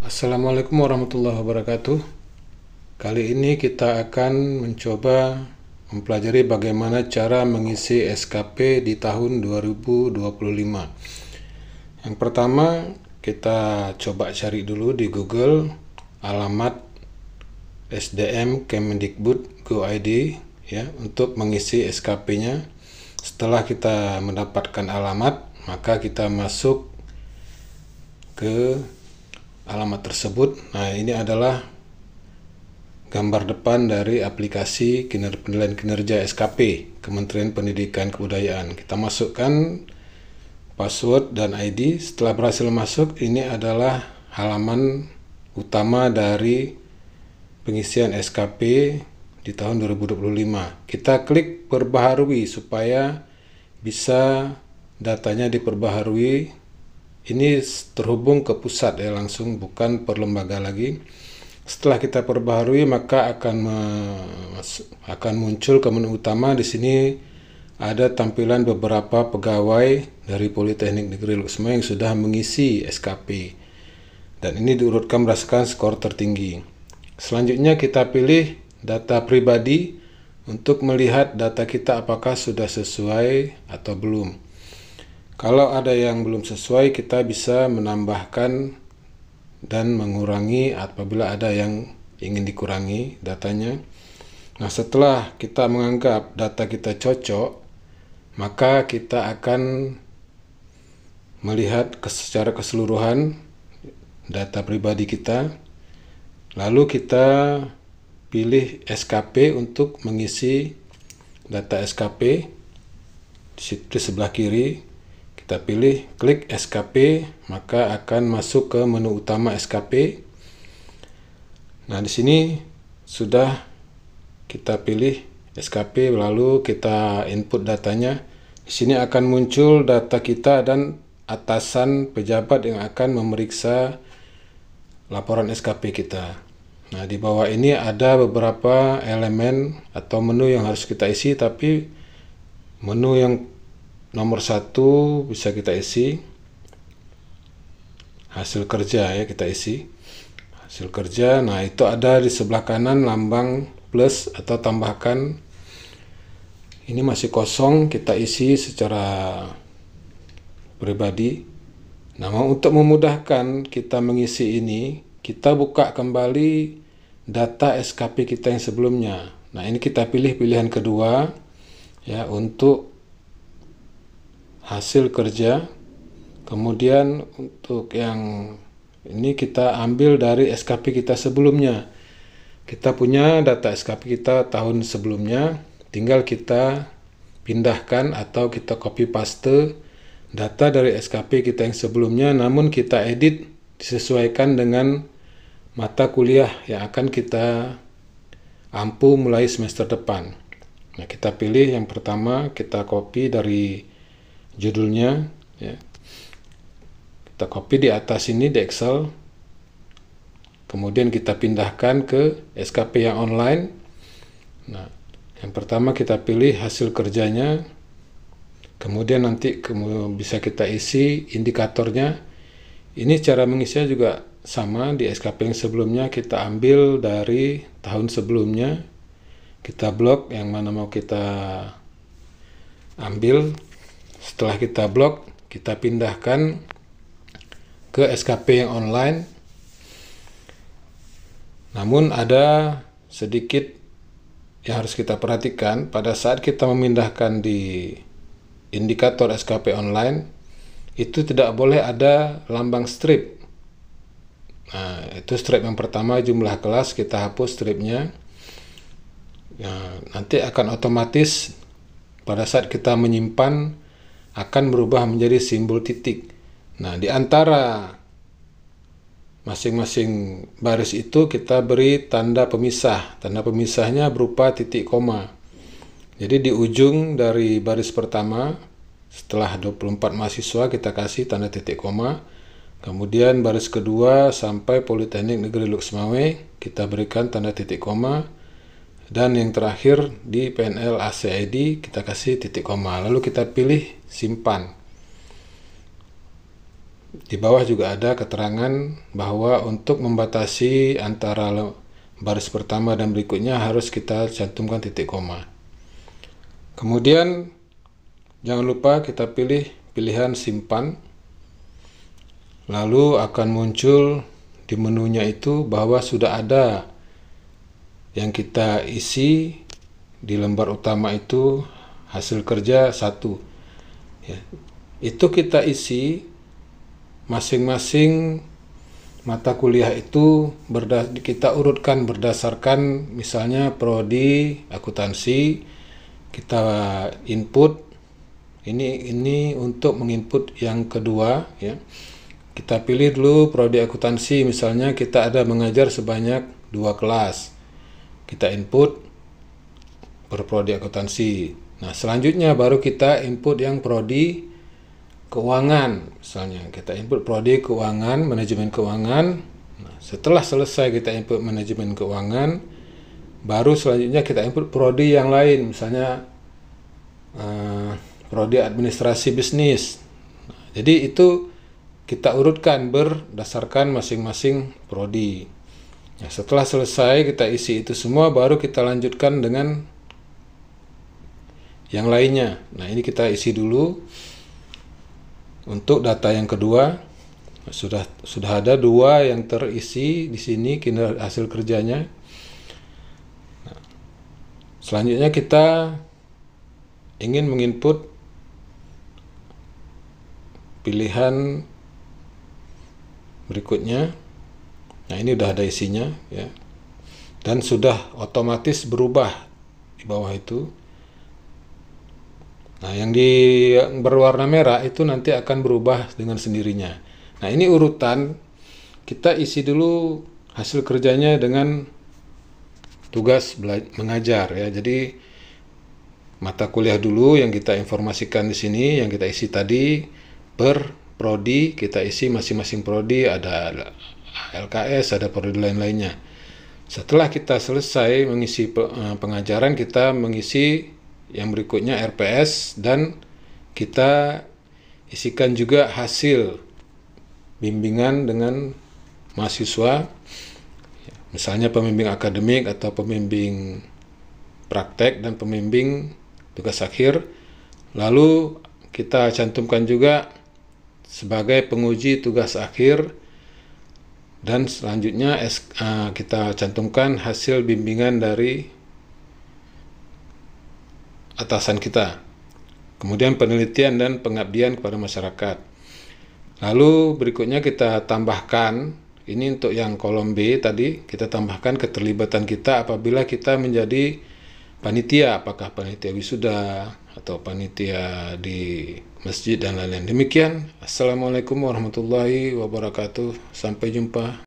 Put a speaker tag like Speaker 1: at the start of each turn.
Speaker 1: Assalamualaikum warahmatullahi wabarakatuh. Kali ini kita akan mencoba mempelajari bagaimana cara mengisi SKP di tahun 2025. Yang pertama, kita coba cari dulu di Google alamat SDM Kemendikbud Go.id ya untuk mengisi SKP-nya. Setelah kita mendapatkan alamat, maka kita masuk ke alamat tersebut. Nah, ini adalah gambar depan dari aplikasi penilaian kinerja SKP Kementerian Pendidikan Kebudayaan. Kita masukkan password dan ID. Setelah berhasil masuk, ini adalah halaman utama dari pengisian SKP di tahun 2025. Kita klik perbaharui supaya bisa datanya diperbaharui. Ini terhubung ke pusat ya, langsung bukan per lembaga lagi. Setelah kita perbaharui, maka akan muncul ke menu utama. Di sini ada tampilan beberapa pegawai dari Politeknik Negeri Luxembourg yang sudah mengisi SKP. Dan ini diurutkan berdasarkan skor tertinggi. Selanjutnya kita pilih data pribadi untuk melihat data kita apakah sudah sesuai atau belum. Kalau ada yang belum sesuai, kita bisa menambahkan dan mengurangi apabila ada yang ingin dikurangi datanya. Nah, setelah kita menganggap data kita cocok, maka kita akan melihat secara keseluruhan data pribadi kita. Lalu kita pilih SKP untuk mengisi data SKP. Di sebelah kiri kita pilih klik SKP, maka akan masuk ke menu utama SKP. Nah, di sini sudah kita pilih SKP, lalu kita input datanya. Di sini akan muncul data kita dan atasan pejabat yang akan memeriksa laporan SKP kita. Nah, di bawah ini ada beberapa elemen atau menu yang harus kita isi, tapi menu yang nomor 1 bisa kita isi hasil kerja ya, kita isi hasil kerja. Nah, itu ada di sebelah kanan lambang plus atau tambahkan. Ini masih kosong, kita isi secara pribadi. Nah, untuk memudahkan kita mengisi ini, kita buka kembali data SKP kita yang sebelumnya. Nah, ini kita pilih pilihan kedua ya, untuk hasil kerja. Kemudian untuk yang ini kita ambil dari SKP kita sebelumnya. Kita punya data SKP kita tahun sebelumnya, tinggal kita pindahkan atau kita copy paste data dari SKP kita yang sebelumnya, namun kita edit disesuaikan dengan mata kuliah yang akan kita ampu mulai semester depan. Nah, kita pilih yang pertama, kita copy dari judulnya ya. Kita copy di atas ini di Excel. Kemudian kita pindahkan ke SKP yang online. Nah, yang pertama kita pilih hasil kerjanya. Kemudian nanti bisa kita isi indikatornya. Ini cara mengisinya juga sama di SKP yang sebelumnya, kita ambil dari tahun sebelumnya. Kita blok yang mana mau kita ambil. Setelah kita blok, kita pindahkan ke SKP yang online. Namun ada sedikit yang harus kita perhatikan pada saat kita memindahkan di indikator SKP online, itu tidak boleh ada lambang strip. Nah, itu strip yang pertama, jumlah kelas, kita hapus stripnya. Nah, nanti akan otomatis pada saat kita menyimpan akan berubah menjadi simbol titik. Nah, di antara masing-masing baris itu kita beri tanda pemisah. Tanda pemisahnya berupa titik koma. Jadi di ujung dari baris pertama, setelah 24 mahasiswa, kita kasih tanda titik koma. Kemudian baris kedua sampai Politeknik Negeri Luxembourg, kita berikan tanda titik koma. Dan yang terakhir di PNL ACID kita kasih titik koma. Lalu kita pilih simpan. Di bawah juga ada keterangan bahwa untuk membatasi antara baris pertama dan berikutnya harus kita cantumkan titik koma. Kemudian jangan lupa kita pilih pilihan simpan. Lalu akan muncul di menunya itu bahwa sudah ada yang kita isi di lembar utama itu hasil kerja 1. Ya. Itu kita isi masing-masing mata kuliah itu kita urutkan berdasarkan misalnya prodi akuntansi, kita input ini untuk menginput yang kedua ya. Kita pilih dulu prodi akuntansi, misalnya kita ada mengajar sebanyak 2 kelas. Kita input per prodi akuntansi. Nah, selanjutnya baru kita input yang prodi keuangan. Misalnya kita input prodi keuangan, manajemen keuangan. Nah, setelah selesai kita input manajemen keuangan, baru selanjutnya kita input prodi yang lain, misalnya prodi administrasi bisnis. Nah, jadi itu kita urutkan berdasarkan masing-masing prodi. Ya, setelah selesai kita isi itu semua, baru kita lanjutkan dengan yang lainnya. Nah, ini kita isi dulu. Untuk data yang kedua, sudah ada 2 yang terisi di sini hasil kerjanya. Nah, selanjutnya kita ingin menginput pilihan berikutnya. Nah, ini udah ada isinya ya. Dan sudah otomatis berubah di bawah itu. Nah, yang berwarna merah itu nanti akan berubah dengan sendirinya. Nah, ini urutan kita isi dulu hasil kerjanya dengan tugas mengajar ya. Jadi mata kuliah dulu yang kita informasikan di sini, yang kita isi tadi per prodi, kita isi masing-masing prodi, ada LKS, ada prodi lain-lainnya. Setelah kita selesai mengisi pengajaran, kita mengisi yang berikutnya RPS, dan kita isikan juga hasil bimbingan dengan mahasiswa, misalnya pembimbing akademik atau pembimbing praktek dan pembimbing tugas akhir. Lalu kita cantumkan juga sebagai penguji tugas akhir, dan selanjutnya kita cantumkan hasil bimbingan dari atasan kita, kemudian penelitian dan pengabdian kepada masyarakat. Lalu berikutnya kita tambahkan, ini untuk yang kolom B tadi, kita tambahkan keterlibatan kita apabila kita menjadi panitia, apakah panitia wisuda atau panitia di masjid dan lain-lain. Demikian, Assalamualaikum warahmatullahi wabarakatuh. Sampai jumpa.